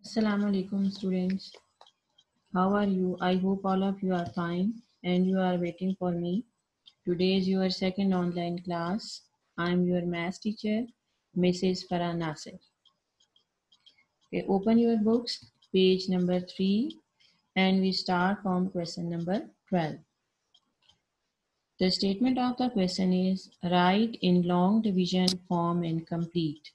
Assalamu alaikum students. How are you? I hope all of you are fine and you are waiting for me. Today is your second online class. I am your math teacher, Mrs. Farah Nasir. Okay, open your books, page number 3, and we start from question number 12. The statement of the question is write in long division form and complete.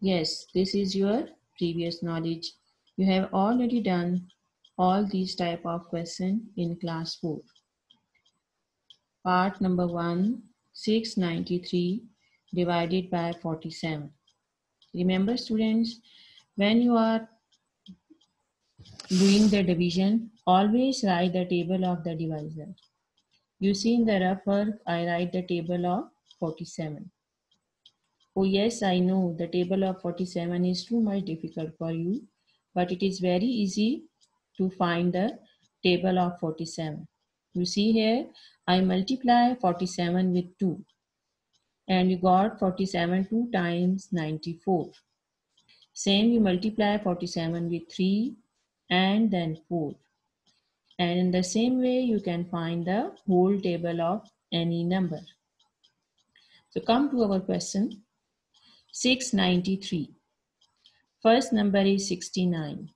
Yes, this is your previous knowledge. You have already done all these type of question in class 4. Part number 1, 693 divided by 47. Remember students, when you are doing the division, always write the table of the divisor. You see in the rough work, I write the table of 47. Oh yes, I know the table of 47 is too much difficult for you, but it is very easy to find the table of 47. You see here, I multiply 47 with 2 and you got 47 2 times 94. Same you multiply 47 with 3 and then 4. And in the same way you can find the whole table of any number. So come to our question. 693. First number is 69.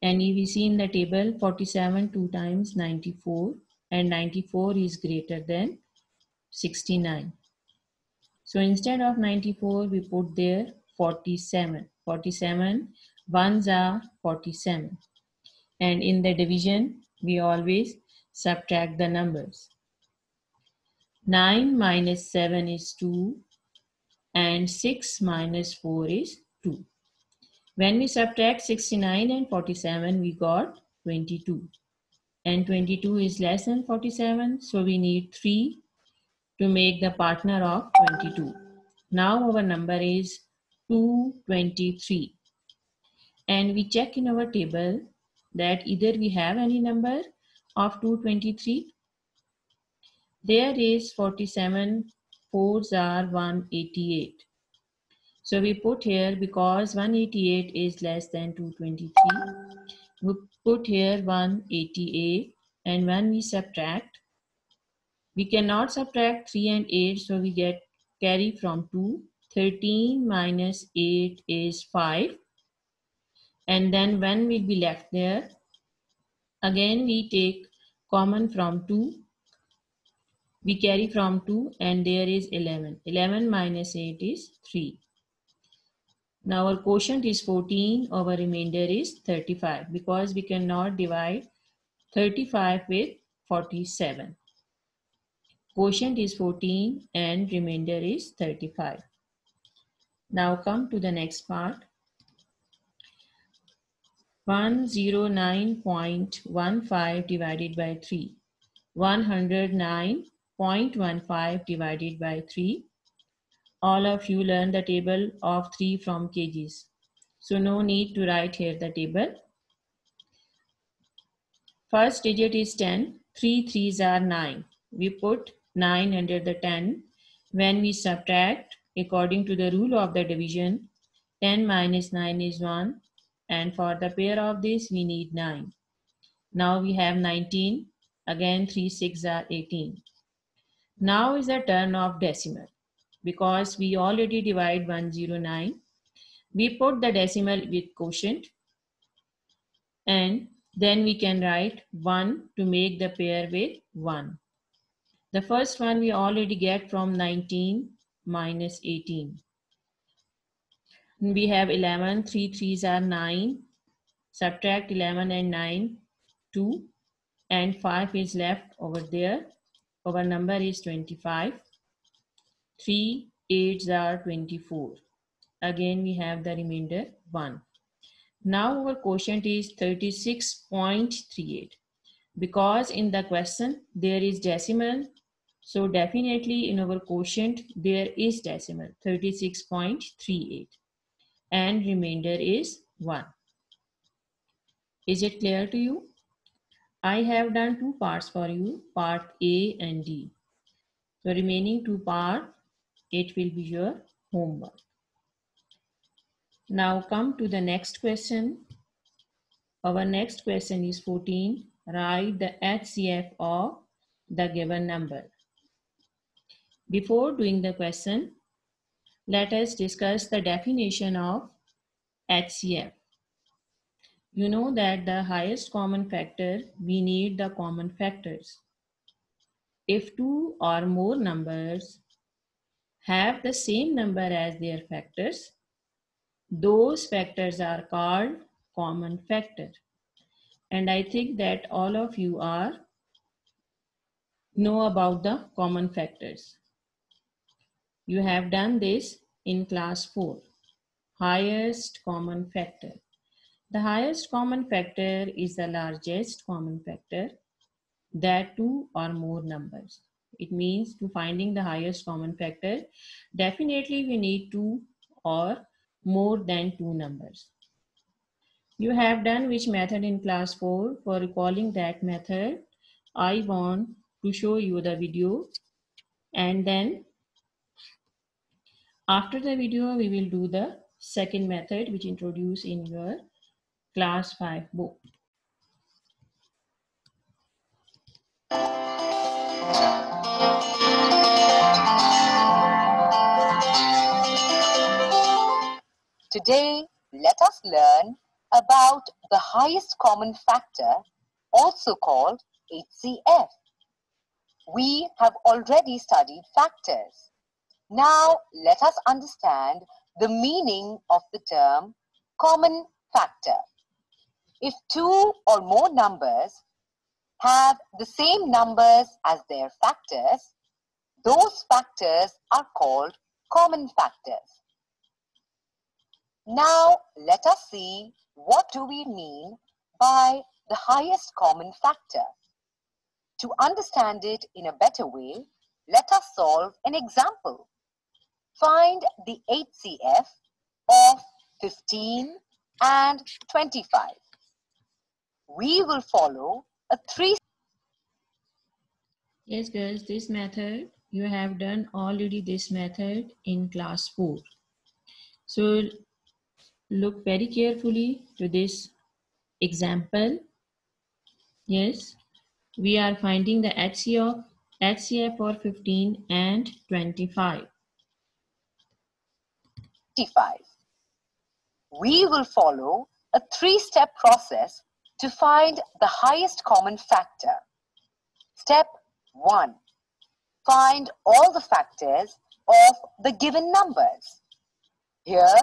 And if we see in the table 47 2 times 94 and 94 is greater than 69. So instead of 94 we put there 47. 47 ones are 47. And in the division we always subtract the numbers. 9 minus 7 is 2 and 6 minus 4 is 2. When we subtract 69 and 47, we got 22. And 22 is less than 47, so we need 3 to make the partner of 22. Now our number is 223. And we check in our table that either we have any number of 223. There is 47, 4s are 188. So we put here because 188 is less than 223. We put here 188 and when we subtract, we cannot subtract 3 and 8, so we get carry from 2. 13 minus 8 is 5. And then when will be left there, again we take common from 2. We carry from 2 and there is 11. 11 minus 8 is 3. Now our quotient is 14, our remainder is 35 because we cannot divide 35 with 47. Quotient is 14 and remainder is 35. Now come to the next part. 109.15 divided by 3. 109.15 divided by 3. All of you learn the table of 3 from kgs. So no need to write here the table. First digit is 10. 3 3s are 9. We put 9 under the 10. When we subtract, according to the rule of the division, 10 minus 9 is 1. And for the pair of this, we need 9. Now we have 19. Again, 3 6 are 18. Now is the turn of decimal. Because we already divide 109. We put the decimal with quotient. And then we can write 1 to make the pair with 1. The first one we already get from 19 minus 18. We have 11, 3 3s are 9. Subtract 11 and 9, 2. And 5 is left over there. Our number is 25. 3 8s are 24. Again we have the remainder 1. Now our quotient is 36.38. Because in the question there is decimal, so definitely in our quotient there is decimal 36.38 and remainder is 1. Is it clear to you? I have done 2 parts for you, part A and D. So remaining 2 parts, it will be your homework. Now come to the next question. Our next question is 14. Write the HCF of the given number. Before doing the question, let us discuss the definition of HCF. You know that the highest common factor, we need the common factors. If two or more numbers have the same number as their factors, those factors are called common factor. And I think that all of you know about the common factors. You have done this in class 4. Highest common factor. The highest common factor is the largest common factor, that two or more numbers. It means to finding the highest common factor, definitely we need two or more than two numbers. You have done which method in class 4? For recalling that method, I want to show you the video, and then after the video we will do the second method which introduced in your class 5 book. Today, let us learn about the highest common factor, also called HCF. We have already studied factors. Now, let us understand the meaning of the term common factor. If two or more numbers have the same numbers as their factors, those factors are called common factors. Now, let us see what do we mean by the highest common factor. To understand it in a better way, let us solve an example. Find the HCF of 15 and 25. We will follow a three. Yes girls, this method, you have done already this method in class 4. So look very carefully to this example. Yes, we are finding the HCF for 15 and 25. We will follow a three-step process to find the highest common factor. Step 1. Find all the factors of the given numbers. Here,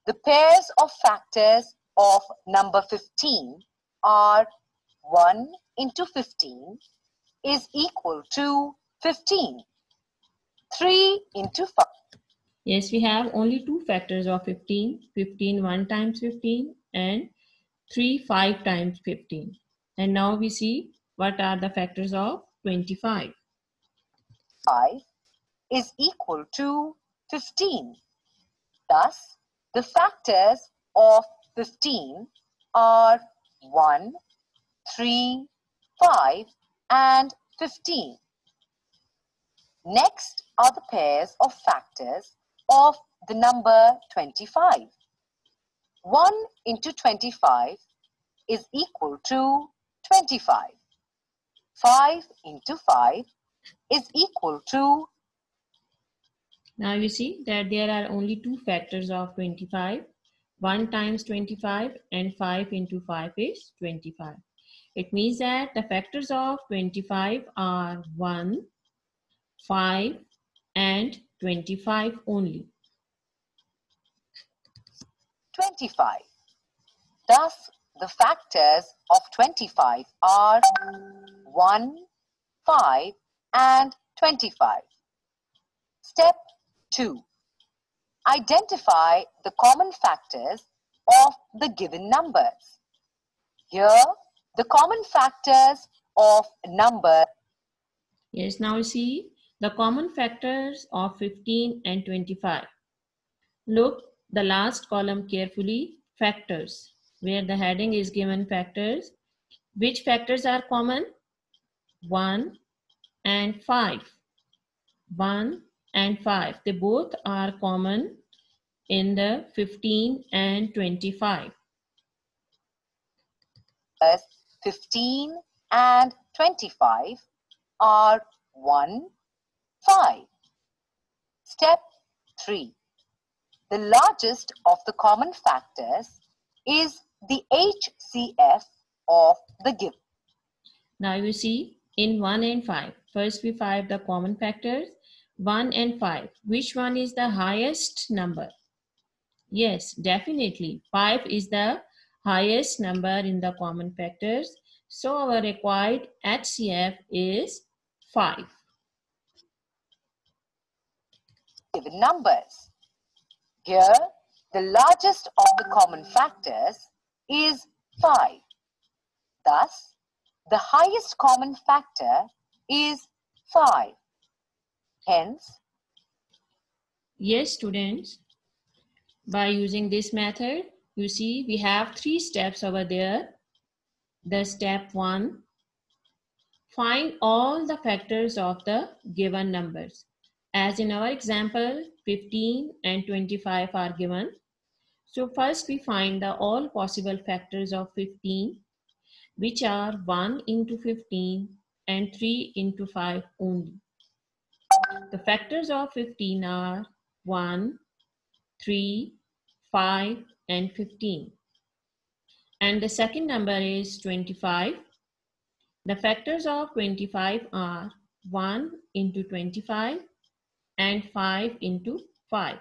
the pairs of factors of number 15 are 1 into 15 is equal to 15. 3 into 5. Yes, we have only two factors of 15. 15 1 times 15 and 3 5 times 15. And now we see what are the factors of 25. 5 is equal to 15. Thus, the factors of 15 are 1, 3, 5 and 15. Next are the pairs of factors of the number 25. 1 into 25 is equal to 25. 5 into 5 is equal to. Now you see that there are only two factors of 25. 1 times 25 and 5 into 5 is 25. It means that the factors of 25 are 1, 5 and 25 only. 25. Thus, the factors of 25 are 1, 5 and 25. Step 2. Identify the common factors of the given numbers. Here, the common factors of number. Yes, now you see the common factors of 15 and 25. Look the last column carefully, factors, where the heading is given factors. Which factors are common? 1 and 5. 1 and 5, they both are common in the 15 and 25? 15 and 25 are 1, 5. Step 3. The largest of the common factors is the HCF of the given. Now you see in 1 and 5. First we find the common factors. 1 and 5. Which one is the highest number? Yes, definitely. 5 is the highest number in the common factors. So our required HCF is 5. Given numbers. Here, the largest of the common factors is 5. Thus, the highest common factor is 5. Hence, yes, students, by using this method, you see we have 3 steps over there. The step 1, find all the factors of the given numbers. As in our example, 15 and 25 are given. So first we find the all possible factors of 15, which are 1 into 15 and 3 into 5 only. The factors of 15 are 1, 3, 5 and 15. And the second number is 25. The factors of 25 are 1 into 25 and 5 into 5.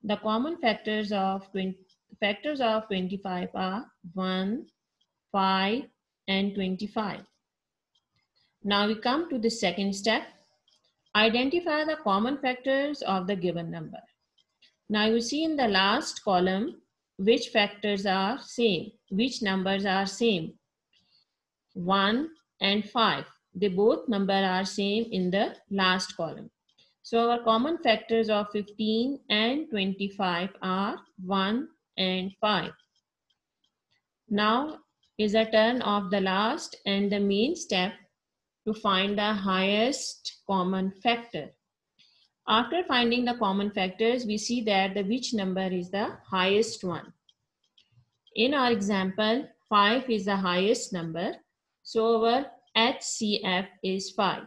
The common factors of 25 are 1, 5 and 25. Now we come to the second step. Identify the common factors of the given number. Now you see in the last column which factors are same, which numbers are same. 1 and 5. They both numbers are same in the last column. So our common factors of 15 and 25 are 1 and 5. Now is a turn of the last and the main step to find the highest common factor. After finding the common factors, we see that the which number is the highest one. In our example, 5 is the highest number. So our HCF is 5.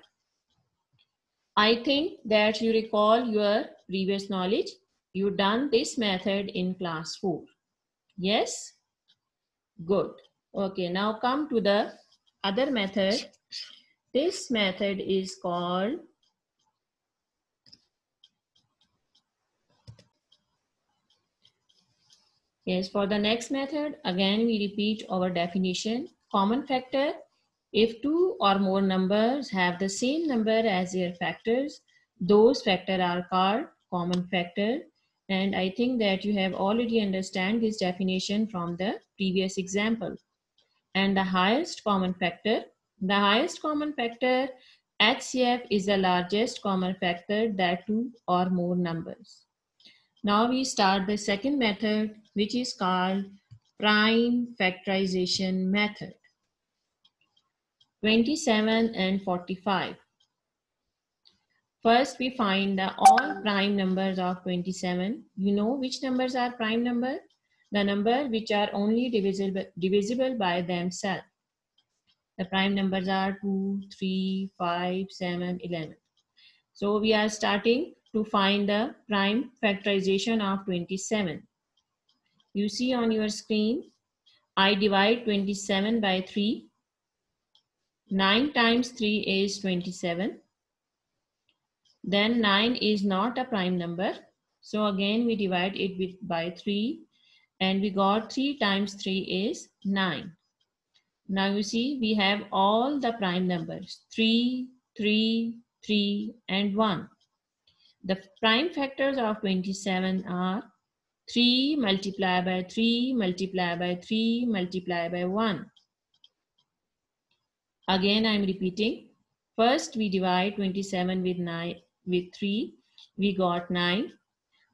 I think that you recall your previous knowledge. You done this method in class 4. Yes? Good. Okay, now come to the other method. This method is called yes, for the next method, again we repeat our definition. Common factor. If 2 or more numbers have the same number as their factors, those factors are called common factor. And I think that you have already understand this definition from the previous example. And the highest common factor, HCF is the largest common factor that 2 or more numbers. Now we start the second method, which is called prime factorization method. 27 and 45. First, we find the all prime numbers of 27. You know which numbers are prime number? The number which are only divisible by themselves. The prime numbers are 2, 3, 5, 7, 11. So we are starting to find the prime factorization of 27. You see on your screen, I divide 27 by 3. 9 times 3 is 27. Then 9 is not a prime number. So again we divide it by 3 and we got 3 times 3 is 9. Now you see we have all the prime numbers 3, 3, 3 and 1. The prime factors of 27 are 3 multiplied by 3 multiplied by 3 multiplied by 1. Again, I am repeating. First, we divide 27 with 3. We got 9.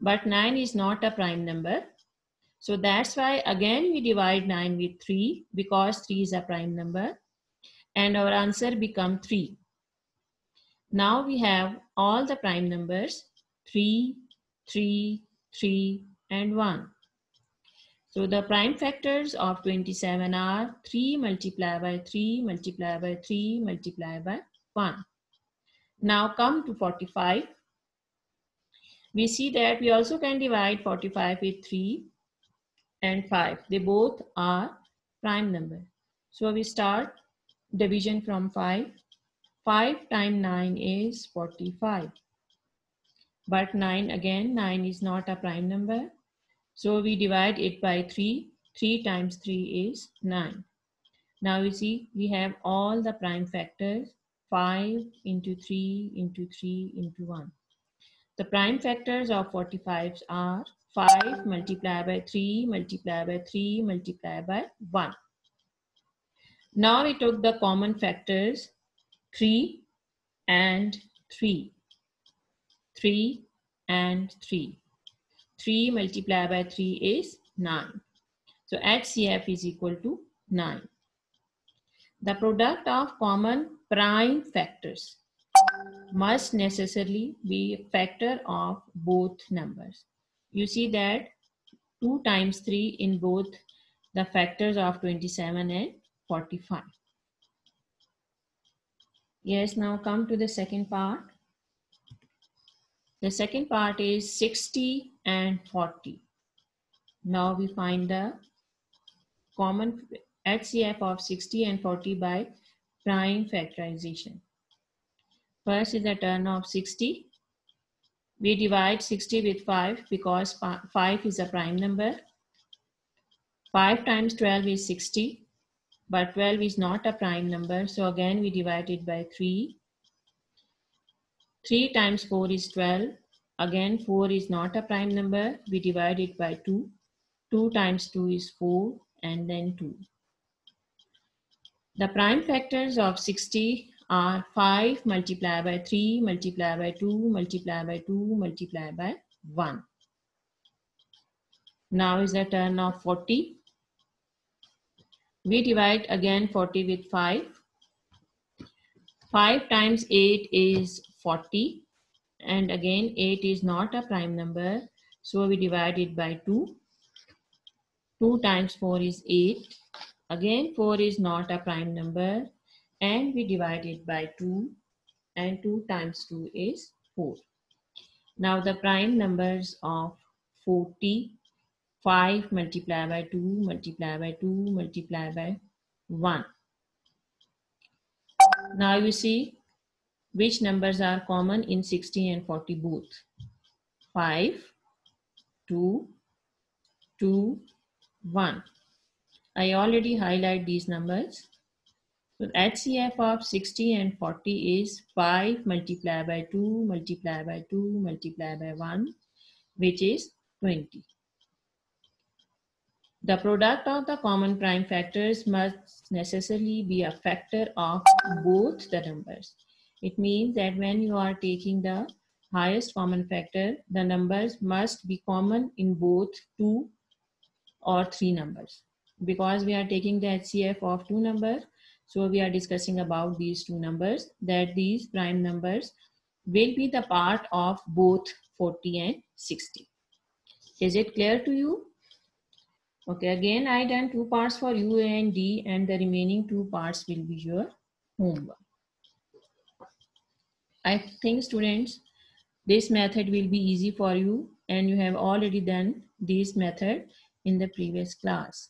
But 9 is not a prime number. So that's why again we divide 9 with 3 because 3 is a prime number. And our answer becomes 3. Now we have all the prime numbers 3, 3, 3 and 1. So the prime factors of 27 are 3 multiplied by 3 multiplied by 3 multiplied by 1. Now come to 45. We see that we also can divide 45 with 3 and 5. They both are prime number. So we start division from 5. 5 times 9 is 45. But 9 again, 9 is not a prime number. So we divide it by 3. 3 times 3 is 9. Now you see we have all the prime factors. 5 into 3 into 3 into 1. The prime factors of 45 are 5 multiplied by 3 multiplied by 3 multiplied by 1. Now we took the common factors 3 and 3. 3 and 3. 3 multiplied by 3 is 9. So HCF is equal to 9. The product of common prime factors must necessarily be a factor of both numbers. You see that 2 times 3 in both the factors of 27 and 45. Yes, now come to the second part. The second part is 60 and 40. Now we find the common HCF of 60 and 40 by prime factorization. First is the turn of 60. We divide 60 with 5 because 5 is a prime number. 5 times 12 is 60, but 12 is not a prime number. So again we divide it by 3. 3 times 4 is 12. Again 4 is not a prime number. We divide it by 2. 2 times 2 is 4 and then 2. The prime factors of 60 are 5 multiplied by 3 multiplied by 2 multiplied by 2 multiplied by 1. Now is the turn of 40. We divide again 40 with 5. 5 times 8 is 40 and again 8 is not a prime number, so we divide it by 2. 2 times 4 is 8. Again 4 is not a prime number and we divide it by 2 and 2 times 2 is 4. Now the prime numbers of 40, 5 multiplied by 2 multiplied by 2 multiplied by 1. Now you see which numbers are common in 60 and 40 both. 5, 2, 2, 1. I already highlight these numbers. So HCF of 60 and 40 is 5 multiplied by 2 multiplied by 2 multiplied by 1, which is 20. The product of the common prime factors must necessarily be a factor of both the numbers. It means that when you are taking the highest common factor, the numbers must be common in both 2 or 3 numbers. Because we are taking the HCF of 2 numbers, so we are discussing about these 2 numbers, that these prime numbers will be the part of both 40 and 60. Is it clear to you? Okay, again I done 2 parts for U, A and D and the remaining 2 parts will be your homework. I think students, this method will be easy for you and you have already done this method in the previous class.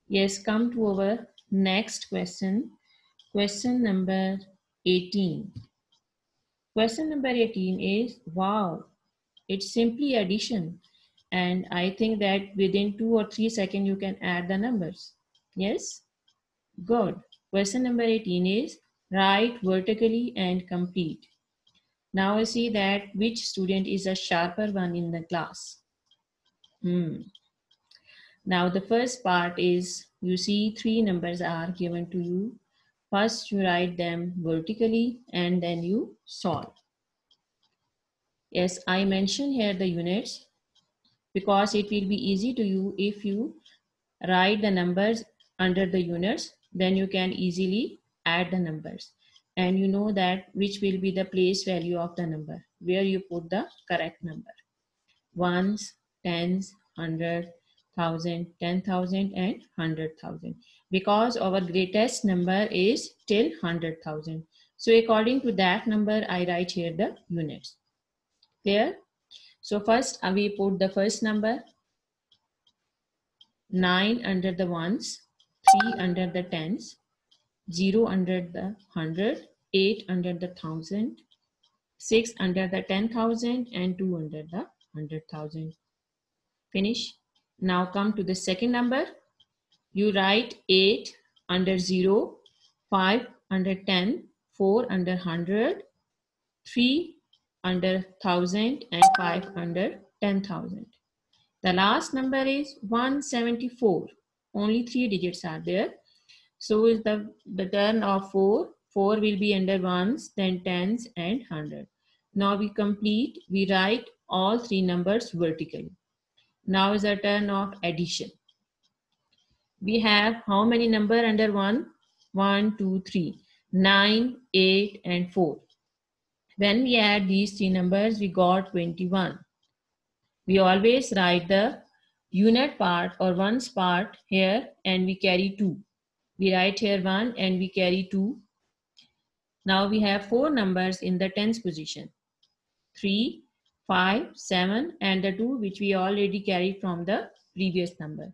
Yes, come to our next question. Question number 18. Question number 18 is, wow, it's simply addition. And I think that within 2 or 3 seconds you can add the numbers. Yes? Good. Question number 18 is, write vertically and complete. Now I see that which student is a sharper one in the class. Now the first part is, you see 3 numbers are given to you. First you write them vertically and then you solve. Yes, I mentioned here the units because it will be easy to you if you write the numbers under the units, then you can easily add the numbers. And you know that which will be the place value of the number, where you put the correct number. Ones, tens, 100, 1000, 10,000 and 100,000, because our greatest number is till 100,000. So according to that number, I write here the units. Clear? So first we put the first number, 9 under the ones, 3 under the tens, 0 under the 100, 8 under the 1000, 6 under the 10,000 and 2 under the 100,000. Finish. Now come to the second number. You write 8 under 0, 5 under 10, 4 under 100, 3 under 1000 and 5 under 10,000. The last number is 174. Only 3 digits are there. So is the turn of 4. 4 will be under ones, then tens and 100. Now we complete. We write all 3 numbers vertically. Now is the turn of addition. We have how many numbers under 1? 1, 2, 3. 9, 8 and 4. When we add these 3 numbers, we got 21. We always write the unit part or ones part here and we carry 2. We write here 1 and we carry 2. Now we have 4 numbers in the tens position. 3, 5, 7 and the 2 which we already carried from the previous number.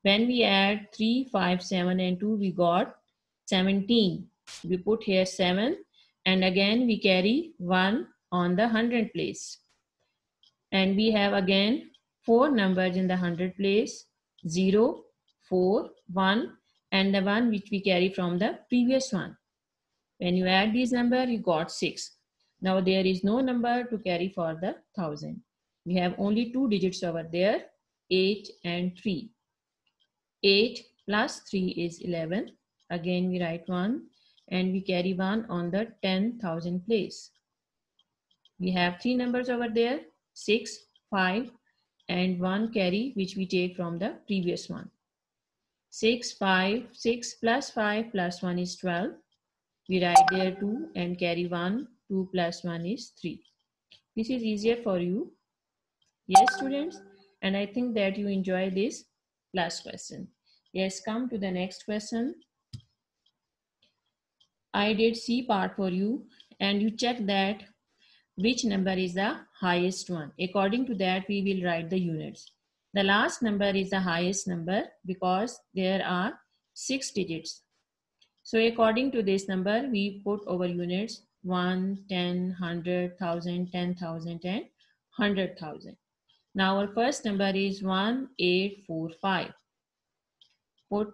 When we add 3, 5, 7 and 2, we got 17. We put here 7 and again we carry 1 on the 100 place. And we have again 4 numbers in the 100 place, 0, 4, 1 and the 1 which we carry from the previous one. When you add these numbers, you got 6. Now there is no number to carry for the 1000. We have only 2 digits over there, 8 and 3. 8 plus 3 is 11. Again we write 1 and we carry 1 on the 10,000 place. We have 3 numbers over there, 6, 5 and 1 carry which we take from the previous one. 6, 5, 6 plus 5 plus 1 is 12. We write there 2 and carry 1, 2 plus 1 is 3. This is easier for you. Yes, students? And I think that you enjoy this last question. Yes, come to the next question. I did C part for you and you check that which number is the highest one. According to that, we will write the units. The last number is the highest number because there are 6 digits. So according to this number, we put our units 1, 10, 100, 1000, 10,000 and 100,000. Now our first number is 1845. Put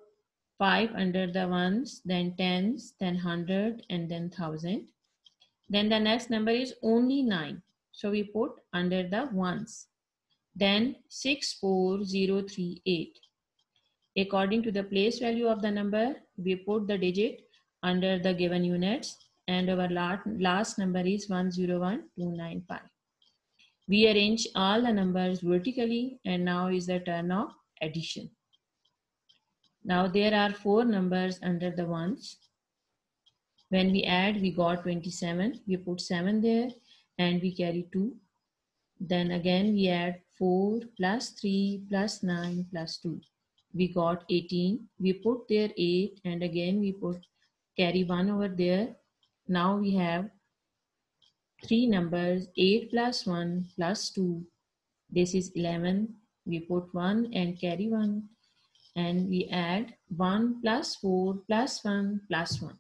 5 under the ones, then tens, then 100 and then 1000. Then the next number is only 9. So we put under the ones. Then 64038. According to the place value of the number, we put the digit under the given units and our last number is 101295. We arrange all the numbers vertically and now is the turn of addition. Now there are 4 numbers under the ones. When we add, we got 27. We put 7 there and we carry 2. Then again we add 4 plus 3 plus 9 plus 2. We got 18. We put there 8 and again we put carry 1 over there. Now we have 3 numbers, 8 plus 1 plus 2. This is 11. We put 1 and carry 1 and we add 1 plus 4 plus 1 plus 1.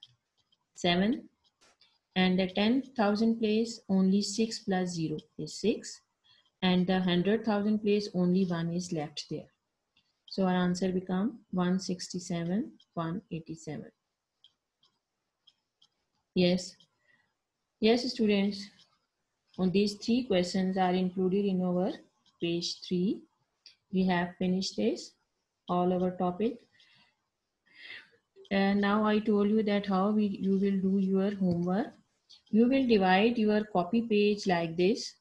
7 and the 10,000 place only 6 plus 0 is 6 and the 100,000 place only 1 is left there. So our answer become 167, 187. Yes. Yes, students. On these 3 questions are included in our page 3. We have finished this, all our topic. And now I told you that how you will do your homework. You will divide your copy page like this.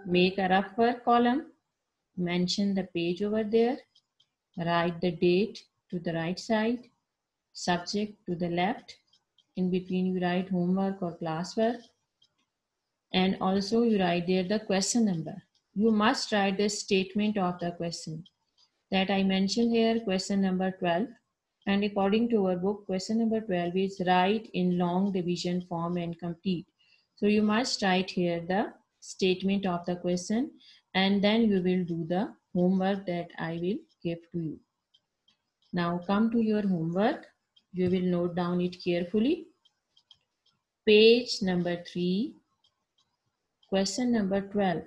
Make a rough work column. Mention the page over there. Write the date to the right side. Subject to the left. In between you write homework or classwork. And also you write there the question number. you must write the statement of the question that I mentioned here, question number 12. And according to our book, question number 12 is write in long division form and complete. So you must write here the statement of the question, and then you will do the homework that I will give to you. Now come to your homework. You will note down it carefully. Page number 3, question number 12,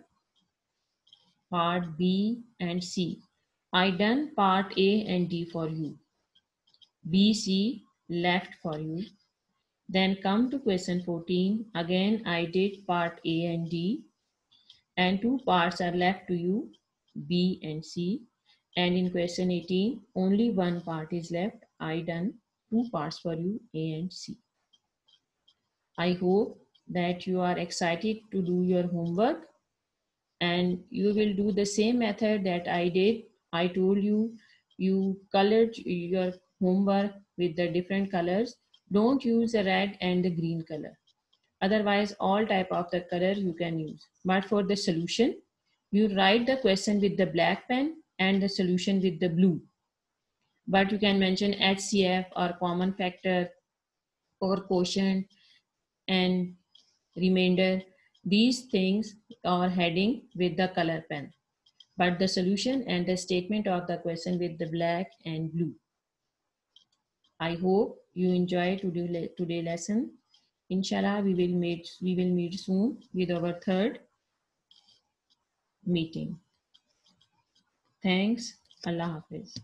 part B and C. I done part A and D for you. B, C left for you. Then come to question 14. Again, I did part A and D, and two parts are left to you, B and C. And in question 18, only one part is left. I done two parts for you, A and C. I hope that you are excited to do your homework, and you will do the same method that I did. I told you, you colored your homework with the different colors. Don't use the red and the green color. Otherwise, all type of the color you can use. But for the solution, you write the question with the black pen and the solution with the blue. But you can mention HCF or common factor or quotient and remainder. These things are heading with the color pen. But the solution and the statement of the question with the black and blue. I hope you enjoy today's lesson. Inshallah, we will meet soon with our third meeting. Thanks. Allah Hafiz.